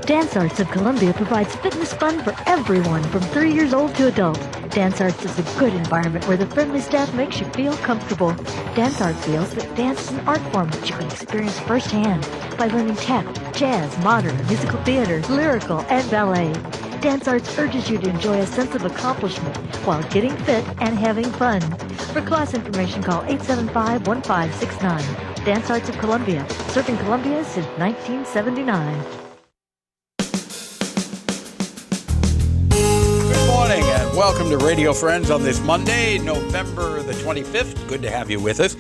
Dance Arts of Columbia provides fitness fun for everyone from 3 years old to adults. Dance Arts is a good environment where the friendly staff makes you feel comfortable. Dance Arts feels that dance is an art form that you can experience firsthand by learning tap, jazz, modern, musical theater, lyrical, and ballet. Dance Arts urges you to enjoy a sense of accomplishment while getting fit and having fun. For class information, call 875-1569. Dance Arts of Columbia, serving Columbia since 1979. Welcome to Radio Friends on this Monday, November the 25th. Good to have you with us.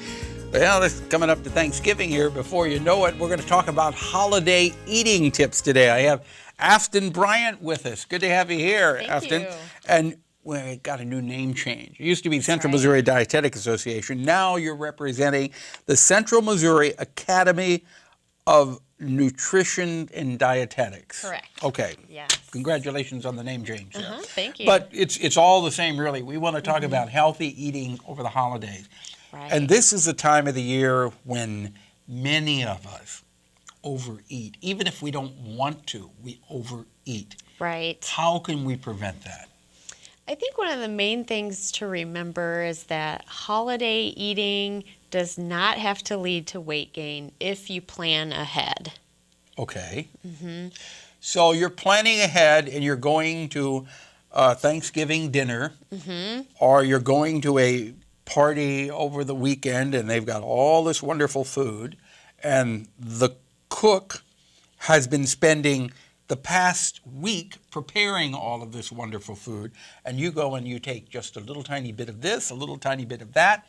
Well, it's coming up to Thanksgiving here. Before you know it, we're going to talk about holiday eating tips today. I have AFTAN Bryant with us. Good to have you here, AFTAN. Thank you. And we got a new name change. It used to be Central Missouri Dietetics Association. Now you're representing the Central Missouri Academy of Nutrition and Dietetics. Correct. Okay. Yes. Congratulations on the name change there. Thank you. But it's all the same, really. We want to talk about healthy eating over the holidays. Right. And this is the time of the year when many of us overeat. Even if we don't want to, we overeat. Right. How can we prevent that? I think one of the main things to remember is that holiday eating does not have to lead to weight gain if you plan ahead. Okay. So you're planning ahead and you're going to Thanksgiving dinner, or you're going to a party over the weekend and they've got all this wonderful food, and the cook has been spending the past week preparing all of this wonderful food, and you go and you take just a little tiny bit of this, a little tiny bit of that,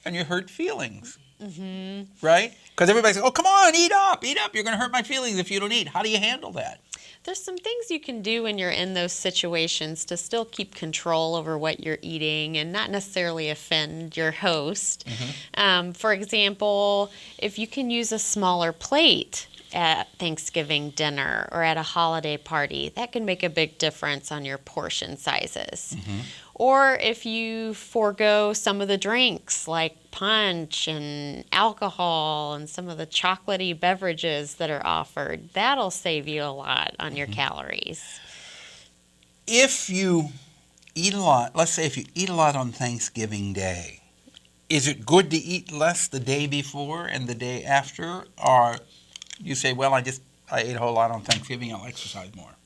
and you hurt feelings, right? Because everybody says, oh, come on, eat up, you're going to hurt my feelings if you don't eat. How do you handle that? There's some things you can do when you're in those situations to still keep control over what you're eating and not necessarily offend your host. For example, if you can use a smaller plate at Thanksgiving dinner or at a holiday party, that can make a big difference on your portion sizes. Or if you forego some of the drinks like punch and alcohol and some of the chocolatey beverages that are offered, that'll save you a lot on your calories. If you eat a lot, let's say if you eat a lot on Thanksgiving Day, is it good to eat less the day before and the day after? Or you say, well, I ate a whole lot on Thanksgiving, I'll exercise more.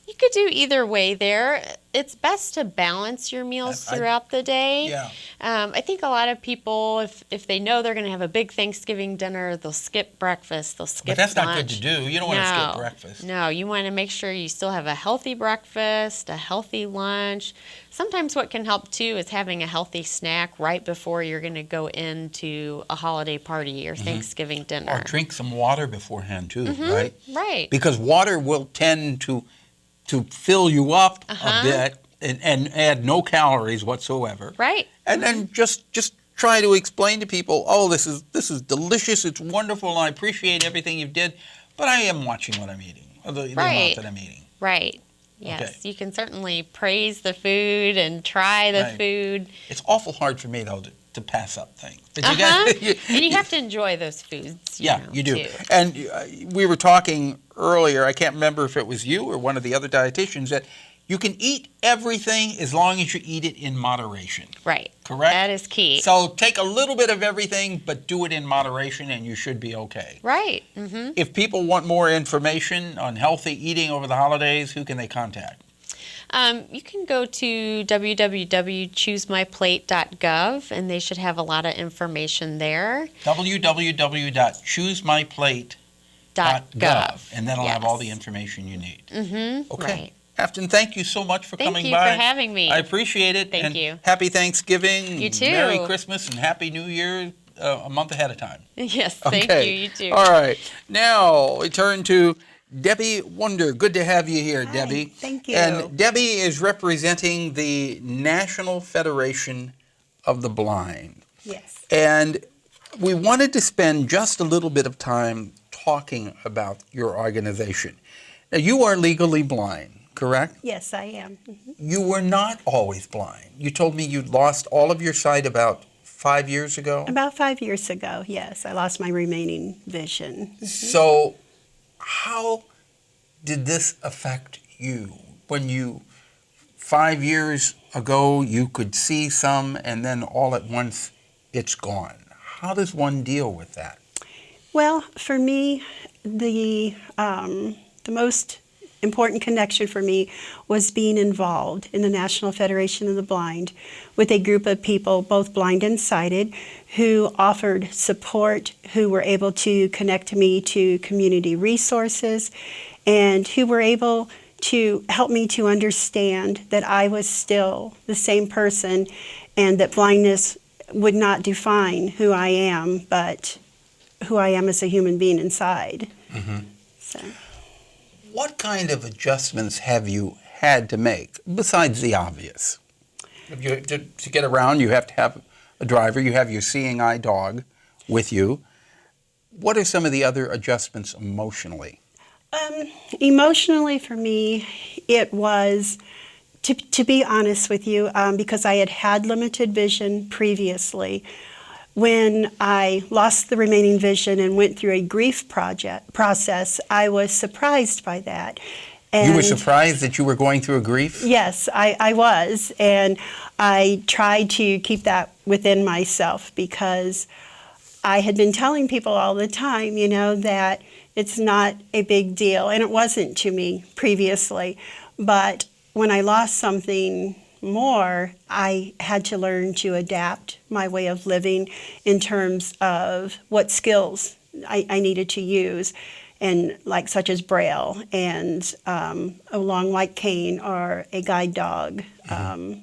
You could do either way there. It's best to balance your meals throughout the day. Yeah. I think a lot of people, if they know they're going to have a big Thanksgiving dinner, they'll skip breakfast, they'll skip lunch. But that's not good to do. You don't want to skip breakfast. No, you want to make sure you still have a healthy breakfast, a healthy lunch. Sometimes what can help too is having a healthy snack right before you're going to go into a holiday party or Thanksgiving dinner. Or drink some water beforehand too, right? Right. Because water will tend to fill you up a bit and add no calories whatsoever. Right. And then just try to explain to people, oh, this is delicious, it's wonderful, and I appreciate everything you did, but I am watching what I'm eating, or the amount that I'm eating. Right. Yes. Okay. You can certainly praise the food and try the food. It's awful hard for me, though, to pass up things. But And you have to enjoy those foods. You do. Too. And we were talking earlier, I can't remember if it was you or one of the other dietitians, that you can eat everything as long as you eat it in moderation. Right. Correct? That is key. So take a little bit of everything, but do it in moderation, and you should be okay. Right. If people want more information on healthy eating over the holidays, who can they contact? You can go to www.choosemyplate.gov, and they should have a lot of information there. www.choosemyplate.gov, and that'll have all the information you need. Okay. Right. AFTAN, thank you so much for coming by. Thank you for having me. I appreciate it. Thank you. Happy Thanksgiving. You too. Merry Christmas and Happy New Year a month ahead of time. Yes, thank you. You too. All right. Now we turn to Debbie Wunder. Good to have you here, Hi, Debbie. thank you. And Debbie is representing the National Federation of the Blind. Yes. And we wanted to spend just a little bit of time talking about your organization. Now, you are legally blind, correct? Yes, I am. You were not always blind. You told me you lost all of your sight about 5 years ago? About 5 years ago, yes. I lost my remaining vision. So how did this affect you? When 5 years ago, you could see some, and then all at once, it's gone. How does one deal with that? Well, for me, the most important connection for me was being involved in the National Federation of the Blind with a group of people, both blind and sighted, who offered support, who were able to connect me to community resources, and who were able to help me to understand that I was still the same person and that blindness would not define who I am, but who I am as a human being inside. Mm-hmm. So. What kind of adjustments have you had to make, besides the obvious? To get around, you have to have a driver, you have your seeing eye dog with you. What are some of the other adjustments emotionally? Emotionally for me, it was, to be honest with you, because I had limited vision previously. When I lost the remaining vision and went through a grief process, I was surprised by that. And you were surprised that you were going through a grief? Yes, I was. And I tried to keep that within myself because I had been telling people all the time, that it's not a big deal. And it wasn't to me previously. But when I lost something more, I had to learn to adapt my way of living in terms of what skills I needed to use, and such as Braille and a long white cane or a guide dog. Mm-hmm.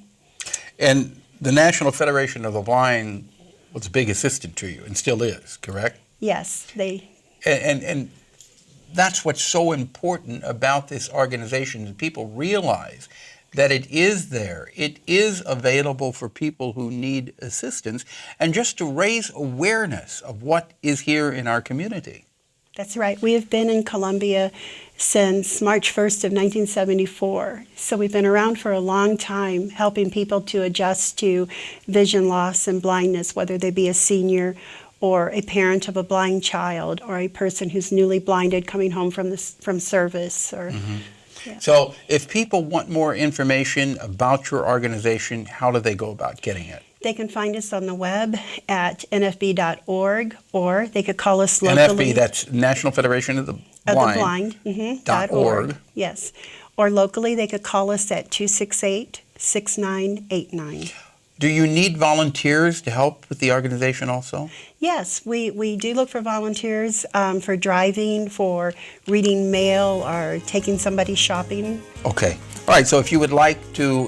And the National Federation of the Blind was a big assistant to you and still is, correct? Yes, they. And that's what's so important about this organization, that people realize that it is there. It is available for people who need assistance, and just to raise awareness of what is here in our community. That's right. We have been in Columbia since March 1st of 1974. So we've been around for a long time, helping people to adjust to vision loss and blindness, whether they be a senior or a parent of a blind child or a person who's newly blinded coming home from service. Or. Mm-hmm. Yeah. So if people want more information about your organization, how do they go about getting it? They can find us on the web at nfb.org, or they could call us locally. NFB, that's National Federation of the Blind. Mm-hmm, .org. Yes. Or locally, they could call us at 268-6989. Do you need volunteers to help with the organization also? Yes, we do look for volunteers for driving, for reading mail, or taking somebody shopping. Okay. All right, so if you would like to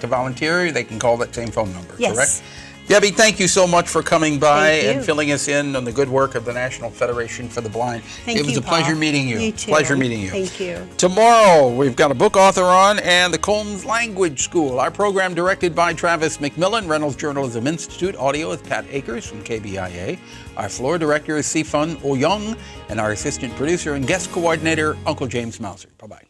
volunteer, they can call that same phone number, yes. Correct? Debbie, thank you so much for coming by and you. filling us in on the good work of the National Federation for the Blind. Thank you, It was a pleasure meeting you. You too. Pleasure meeting you. Thank you. Tomorrow, we've got a book author on and the Combs Language School. Our program directed by Travis McMillen, Reynolds Journalism Institute. Audio with Pat Akers from KBIA. Our floor director is Sifan Ouyang, and our assistant producer and guest coordinator, Uncle James Mauser. Bye-bye.